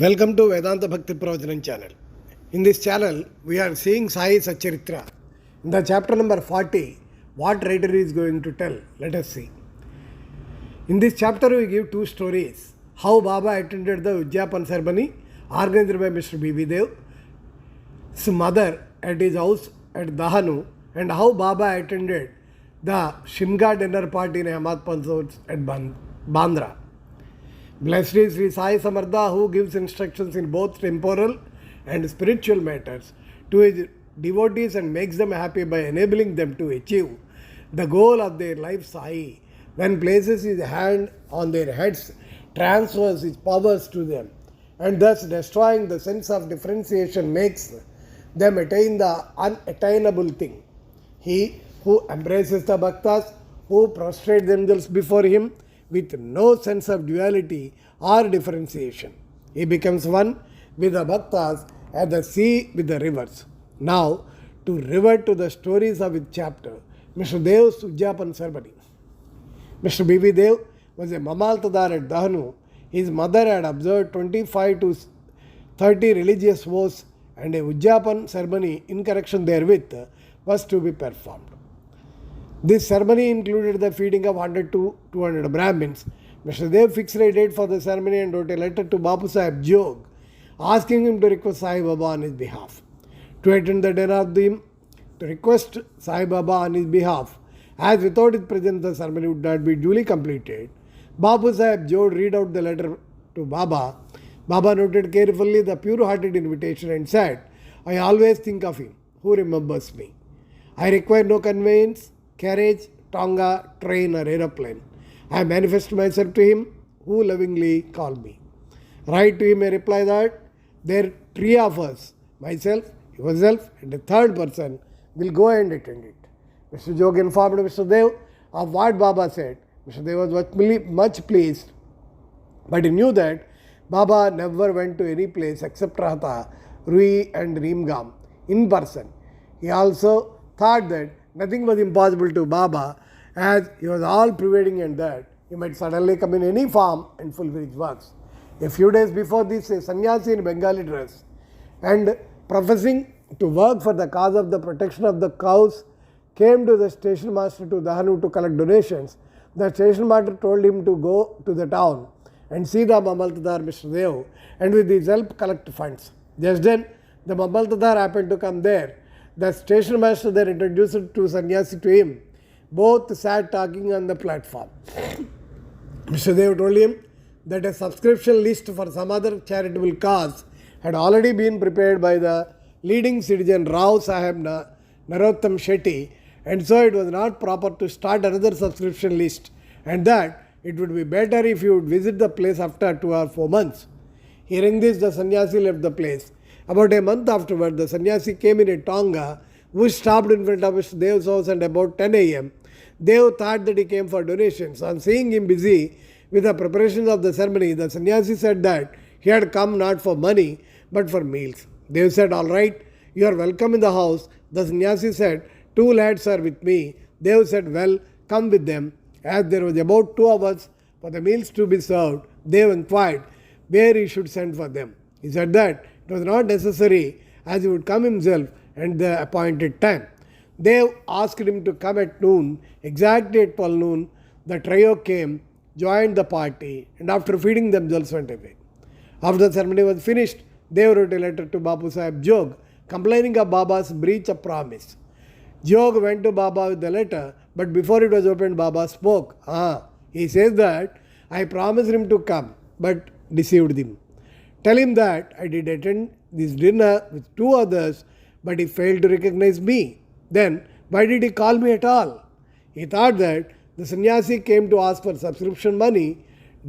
Welcome to Vedanta Bhakti Pravachanam channel. In this channel, we are seeing Sai Satcharitra. In the chapter number 40, what writer is going to tell? Let us see. In this chapter, we give two stories. How Baba attended the Udyapan ceremony organized by Mr. B.V. Dev, his mother at his house at Dahanu, and how Baba attended the Shimga dinner party in Ahmad Pansot at Bandra. Blessed is Sri Sai Samartha, who gives instructions in both temporal and spiritual matters to his devotees and makes them happy by enabling them to achieve the goal of their life. Sai then places his hand on their heads, transfers his powers to them, and thus destroying the sense of differentiation makes them attain the unattainable thing. He who embraces the bhaktas, who prostrate themselves before him, with no sense of duality or differentiation. He becomes one with the bhaktas as the sea with the rivers. Now, to revert to the stories of its chapter, Mr. Dev's Udyapan ceremony. Mr. B.V. Dev was a Mamaltadar at Dahanu. His mother had observed 25 to 30 religious vows, and a Udyapan ceremony in connection therewith was to be performed. This ceremony included the feeding of 100 to 200 Brahmins. Mr. Dev fixed a date for the ceremony and wrote a letter to Bapu Sahib Jog, asking him to request Sai Baba on his behalf to attend the dinner of him, to request Sai Baba on his behalf, as without his presence the ceremony would not be duly completed. Bapu Sahib Jog read out the letter to Baba. Baba noted carefully the pure-hearted invitation and said, "I always think of him who remembers me. I require no conveyance, carriage, tonga, train or aeroplane. I manifest myself to him who lovingly called me. Write to him a reply that there three of us, myself, yourself and a third person, will go and attend it." Mr. Jog informed Mr. Dev of what Baba said. Mr. Dev was much pleased, but he knew that Baba never went to any place except Rahata, Rui and Reemgam in person. He also thought that nothing was impossible to Baba, as he was all-pervading and that he might suddenly come in any form and fulfill his works. A few days before this, a sannyasi in Bengali dress and professing to work for the cause of the protection of the cows came to the station master to Dahanu to collect donations. The station master told him to go to the town and see the Mamaltadar Mr. Dev and with his help collect funds. Just then, the Mamaltadar happened to come there. The station master then introduced two sannyasi to him. Both sat talking on the platform. Mr. Dev told him that a subscription list for some other charitable cause had already been prepared by the leading citizen Rao Sahib Narottam Shetty, and so it was not proper to start another subscription list, and that it would be better if he would visit the place after 2 or 4 months. Hearing this, the sannyasi left the place. About a month afterward, the sannyasi came in a tonga, which stopped in front of Mr. Dev's house at about 10 a.m. Dev thought that he came for donations. On seeing him busy with the preparations of the ceremony, the sannyasi said that he had come not for money, but for meals. Dev said, "All right, you are welcome in the house." The sannyasi said, "Two lads are with me." Dev said, "Well, come with them." As there was about 2 hours for the meals to be served, Dev inquired where he should send for them. He said that it was not necessary, as he would come himself at the appointed time. Dev asked him to come at noon. Exactly at 12 noon, the trio came, joined the party, and after feeding themselves went away. After the ceremony was finished, Dev wrote a letter to Bapu Sahib Jog, complaining of Baba's breach of promise. Jog went to Baba with the letter, but before it was opened, Baba spoke. He says that I promised him to come, but deceived him. Tell him that I did attend this dinner with 2 others, but he failed to recognize me. Then, why did he call me at all? He thought that the sannyasi came to ask for subscription money.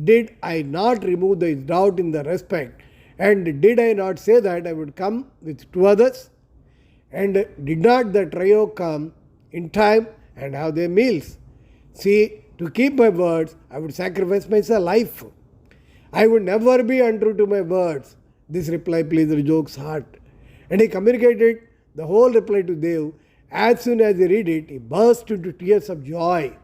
Did I not remove the doubt in the respect? And did I not say that I would come with 2 others? And did not the trio come in time and have their meals? See, to keep my words, I would sacrifice my life. I would never be untrue to my words. This reply pleased Jog's heart, and he communicated the whole reply to Dev. As soon as he read it, he burst into tears of joy.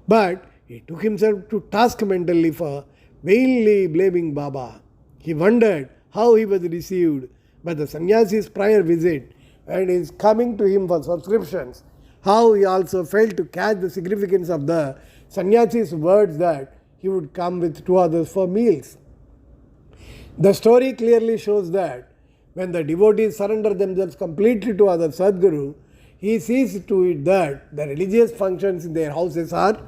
But he took himself to task mentally for vainly blaming Baba. He wondered how he was received by the sannyasi's prior visit and his coming to him for subscriptions, how he also failed to catch the significance of the sannyasi's words that he would come with two others for meals. The story clearly shows that when the devotees surrender themselves completely to other Sadguru, he sees to it that the religious functions in their houses are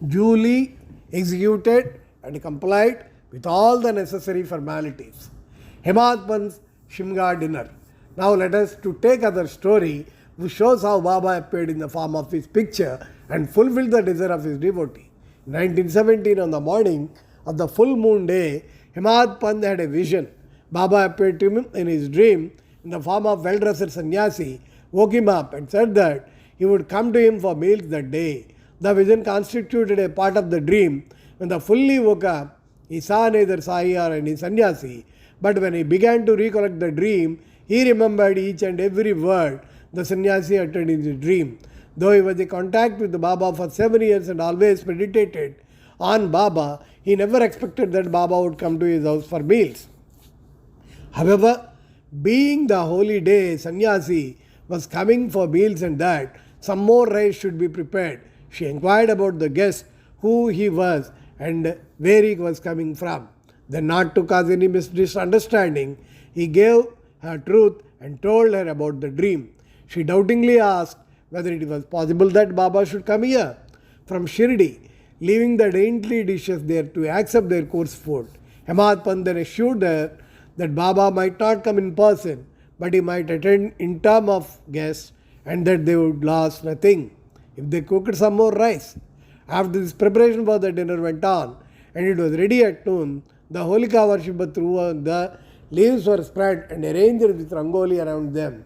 duly executed and complied with all the necessary formalities. Hemad Pant's Shimga dinner. Now let us to take other story which shows how Baba appeared in the form of his picture and fulfilled the desire of his devotee. In 1917, on the morning of the full moon day, Hemad Pant had a vision. Baba appeared to him in his dream in the form of well-dressed sannyasi, woke him up and said that he would come to him for meals that day. The vision constituted a part of the dream. When the fully woke up, he saw neither Sai or any sannyasi. But when he began to recollect the dream, he remembered each and every word the sannyasi uttered in his dream. Though he was in contact with Baba for 7 years and always meditated on Baba, he never expected that Baba would come to his house for meals. However, being the holy day, sannyasi was coming for meals and that some more rice should be prepared. She inquired about the guest, who he was and where he was coming from. Then, not to cause any misunderstanding, he gave her truth and told her about the dream. She doubtingly asked whether it was possible that Baba should come here from Shirdi, leaving the dainty dishes there to accept their coarse food. Hemad Pant then assured her that Baba might not come in person, but he might attend in term of guests and that they would lose nothing if they cooked some more rice. After this preparation for the dinner went on and it was ready at noon, the Holika worship through the leaves were spread and arranged with rangoli around them.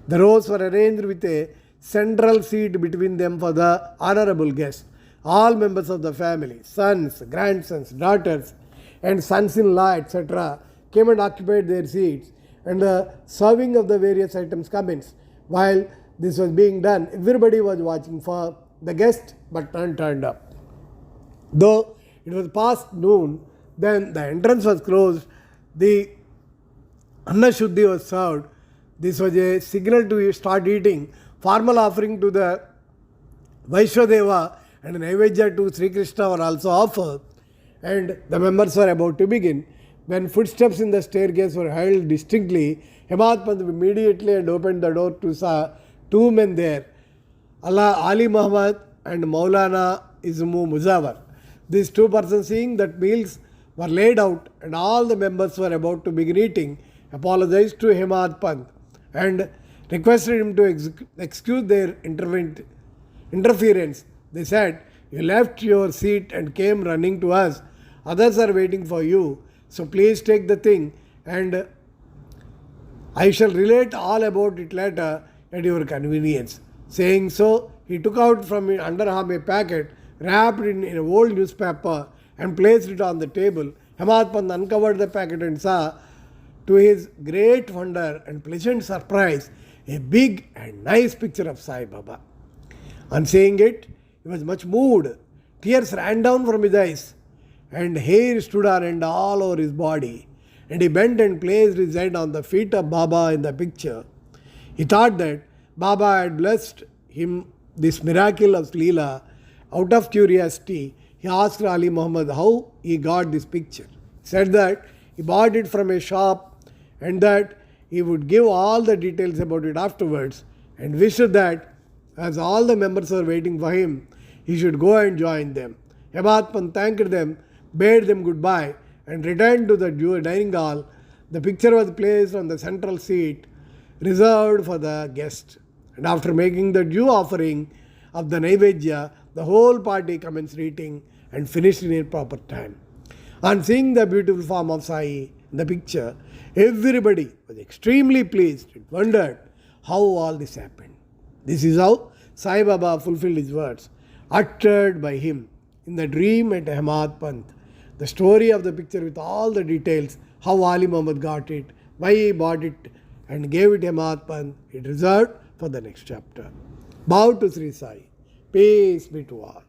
The rows were arranged with a central seat between them for the honorable guests. All members of the family, sons, grandsons, daughters, and sons-in-law, etc., came and occupied their seats, and the serving of the various items commenced. While this was being done, everybody was watching for the guest, but none turned up. Though it was past noon, then the entrance was closed, the Anna Shuddhi was served. This was a signal to start eating. Formal offering to the Vaishwadeva and Naivedya to Sri Krishna were also offered, and the members were about to begin. When footsteps in the staircase were heard distinctly, Hemad Pant immediately and opened the door to saw two men there, Ali Muhammad and Maulana Izmu Muzawar. These two persons, seeing that meals were laid out and all the members were about to begin eating, apologized to Hemad Pant and requested him to excuse their interference. They said, "You left your seat and came running to us. Others are waiting for you. So please take the thing and I shall relate all about it later at your convenience." Saying so, he took out from underarm a packet wrapped in an old newspaper and placed it on the table. Hemad Pant uncovered the packet and saw, to his great wonder and pleasant surprise, a big and nice picture of Sai Baba. On seeing it, he was much moved. Tears ran down from his eyes and hair stood on end all over his body, and he bent and placed his head on the feet of Baba in the picture. He thought that Baba had blessed him this miracle of Leela. Out of curiosity, he asked Ali Muhammad how he got this picture. He said that he bought it from a shop and that he would give all the details about it afterwards, and wished that as all the members were waiting for him, he should go and join them. Hemad Pant thanked them, bade them goodbye, and returned to the dining hall. The picture was placed on the central seat reserved for the guest, and after making the due offering of the Naivedya, the whole party commenced eating and finished in a proper time. On seeing the beautiful form of Sai in the picture, everybody was extremely pleased and wondered how all this happened. This is how Sai Baba fulfilled his words, uttered by him in the dream at Hemad Pant. The story of the picture with all the details, how Ali Muhammad got it, why he bought it and gave it Hemad Pant, it reserved for the next chapter. Bow to Sri Sai. Peace be to all.